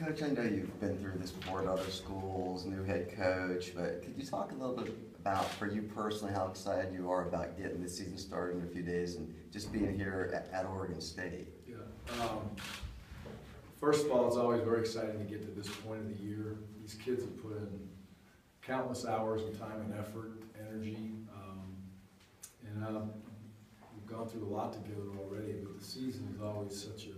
Coach, I know you've been through this before at other schools, new head coach, but could you talk a little bit about, for you personally, how excited you are about getting the season started in a few days and just being here at Oregon State? Yeah. First of all, it's always very exciting to get to this point of the year. These kids have put in countless hours of time and effort, energy, and we've gone through a lot together already, but the season is always such a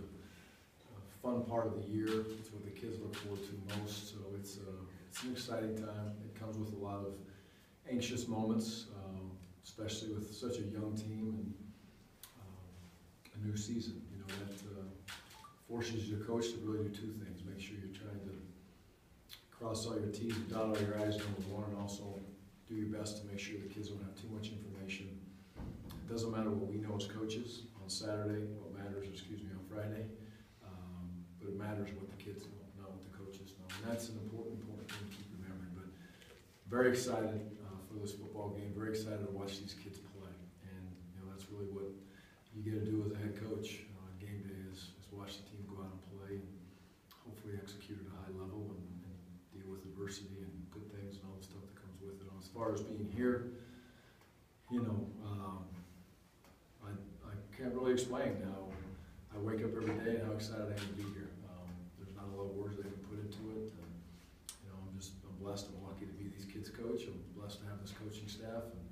fun part of the year. It's what the kids look forward to most, so it's an exciting time. It comes with a lot of anxious moments, especially with such a young team and a new season. You know, that forces your coach to really do two things. Make sure you're trying to cross all your T's and dot all your I's, number one, and also do your best to make sure the kids don't have too much information. It doesn't matter what we know as coaches on Saturday, what matters, on Friday, but it matters what the kids know, not what the coaches know. And that's an important thing to keep remembering. But very excited for this football game, very excited to watch these kids play. And you know, that's really what you get to do as a head coach on game day is watch the team go out and play and hopefully execute at a high level and deal with adversity and good things and all the stuff that comes with it. As far as being here, you know, I can't really explain how I wake up every day and how excited I am to be here. There's not a lot of words I can put into it. You know, I'm blessed. I'm lucky to be these kids' coach. I'm blessed to have this coaching staff, and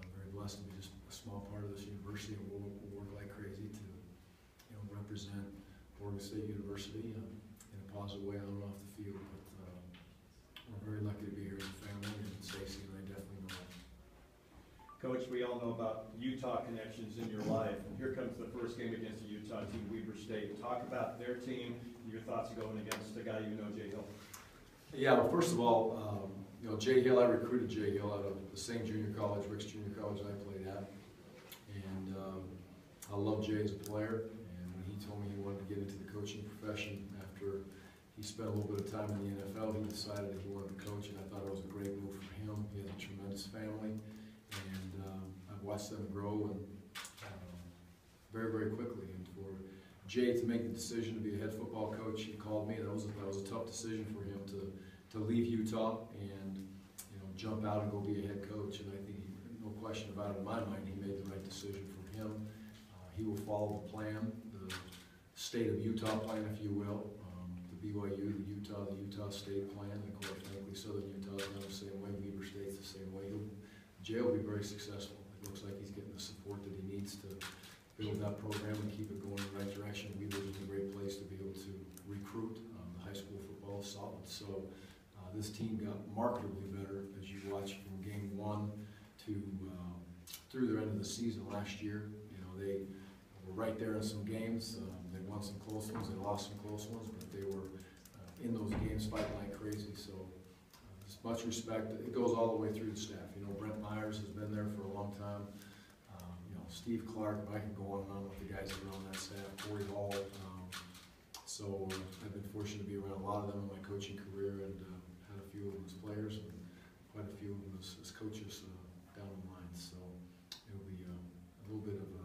I'm very blessed to be just a small part of this university, and we'll work like crazy to, you know, represent Oregon State University in a positive way on and off the field. But we're very lucky to be here as a family, and Stacy and I definitely know that. Coach, we all know about Utah connections in your life. And here comes the first game against the Utah team, Weber State. Talk about their team, your thoughts going against a guy you know, Jay Hill. Yeah, well, first of all, you know, Jay Hill, I recruited Jay Hill out of the same junior college, Rick's junior college I played at. And I love Jay as a player. And when he told me he wanted to get into the coaching profession after he spent a little bit of time in the NFL, he decided that he wanted to coach, and I thought it was a great move for him. He has a tremendous family. And I've watched them grow and very, very quickly. And for Jay to make the decision to be a head football coach, he called me. That was a tough decision for him to leave Utah and, you know, jump out and go be a head coach. And I think, no question about it in my mind, he made the right decision for him. He will follow the plan, the state of Utah plan, if you will, the BYU, the Utah State plan. And quite frankly, Southern Utah is done the same way. Weber State's the same way. Jay will be very successful. It looks like he's getting the support that he needs to build that program and keep it going in the right direction. Weber is a great place to be able to recruit. The high school football is solid. So this team got markedly better as you watch from game one to through the end of the season last year. You know, they were right there in some games. They won some close ones. They lost some close ones, but they were in those games fighting like crazy. So much respect. It goes all the way through the staff. You know, Brent Myers has been there for a long time. You know, Steve Clark, I can go on and on with the guys that are on that staff. Corey Hall. So I've been fortunate to be around a lot of them in my coaching career, and had a few of them as players and quite a few of them as coaches down the line. So it'll be a little bit of a.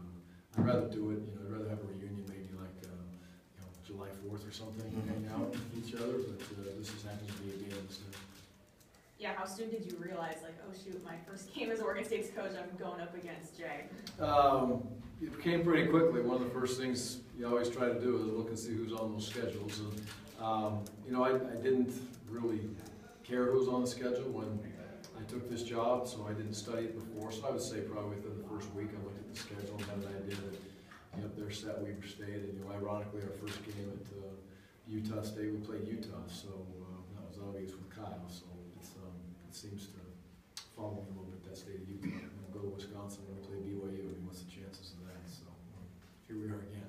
I'd rather do it. You know, I'd rather have a reunion, maybe like you know, July 4th or something, hang out with each other. But this just happens to be a game instead. Yeah, how soon did you realize, like, oh shoot, my first game as Oregon State's coach, I'm going up against Jay? It came pretty quickly. One of the first things you always try to do is look and see who's on those schedules. And, you know, I didn't really care who was on the schedule when I took this job, so I didn't study it before. So I would say probably within the first week I looked at the schedule and had an idea that, you know, they're set Weber State. And, you know, ironically, our first game at Utah State, we played Utah, so that was obvious with Kyle. So it seems to follow me a little bit, that state of Utah. I'm going to go to Wisconsin and play BYU. I mean, what's the chances of that? So here we are again.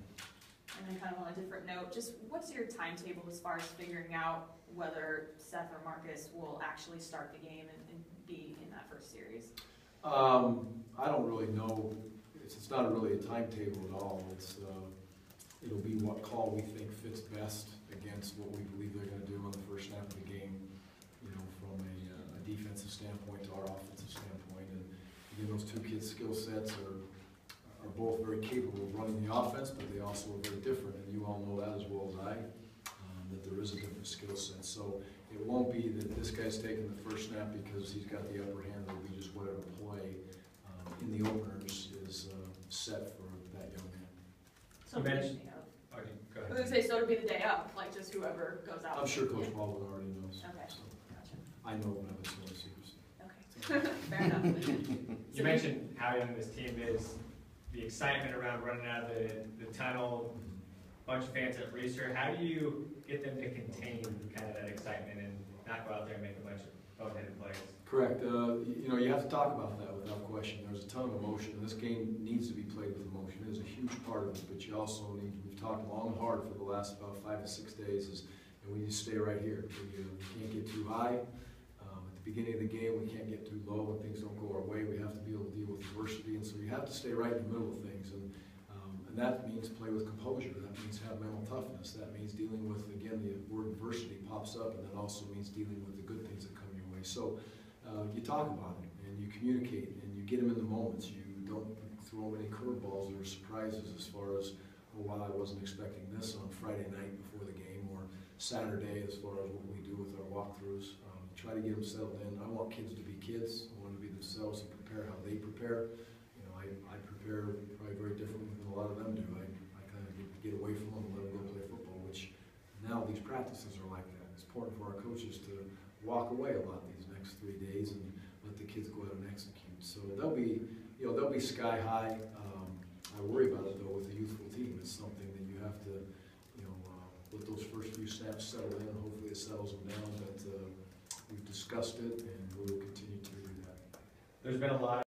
And then kind of on a different note, just what's your timetable as far as figuring out whether Seth or Marcus will actually start the game and be in that first series? I don't really know. It's not really a timetable at all. It'll be what call we think fits best against what we believe they're going to do in the first half of the game. You know, from a defensive standpoint to our offensive standpoint, and again, those two kids' skill sets are both very capable of running the offense, but they also are very different, and you all know that as well as I. that there is a different skill set. So it won't be that this guy's taking the first snap because he's got the upper hand. It'll be just whatever play in the openers is set for that young man. So You it'll be mentioned- the day of. Okay, go I was ahead. gonna say, so it'll be the day of, like just whoever goes out. I'm sure Coach Yeah. Baldwin already knows. Okay. So Gotcha. I know when I was going to secrecy. Okay. Fair enough. You mentioned how young this team is, the excitement around running out of the tunnel, bunch of fans at Reeser. How do you get them to contain kind of that excitement and not go out there and make a bunch of boneheaded plays? Correct. You know, you have to talk about that without question. There's a ton of emotion, and this game needs to be played with emotion. It is a huge part of it, but you also need, we've talked long and hard for the last about 5 to 6 days, and we need to stay right here. We can't get too high. At the beginning of the game, we can't get too low when things don't go our way. We have to be able to deal with adversity, and so you have to stay right in the middle of things. And that means play with composure. That means have mental toughness. That means dealing with, again, the word adversity pops up, and that also means dealing with the good things that come your way. So you talk about it, and you communicate, and you get them in the moments. You don't throw any curveballs or surprises as far as, oh, wow, I wasn't expecting this on Friday night before the game, or Saturday as far as what we do with our walkthroughs. Try to get them settled in. I want kids to be kids. I want them to be themselves and prepare how they prepare. You know, I prepare probably very differently than a lot of them do. I kind of get away from them and let them go play football, which now these practices are like that. It's important for our coaches to walk away a lot these next 3 days and let the kids go out and execute. So they'll be sky high. I worry about it though with a youthful team. It's something that you have to, let those first few snaps settle in. Hopefully it settles them down, but we've discussed it and we will continue to do that. There's been a lot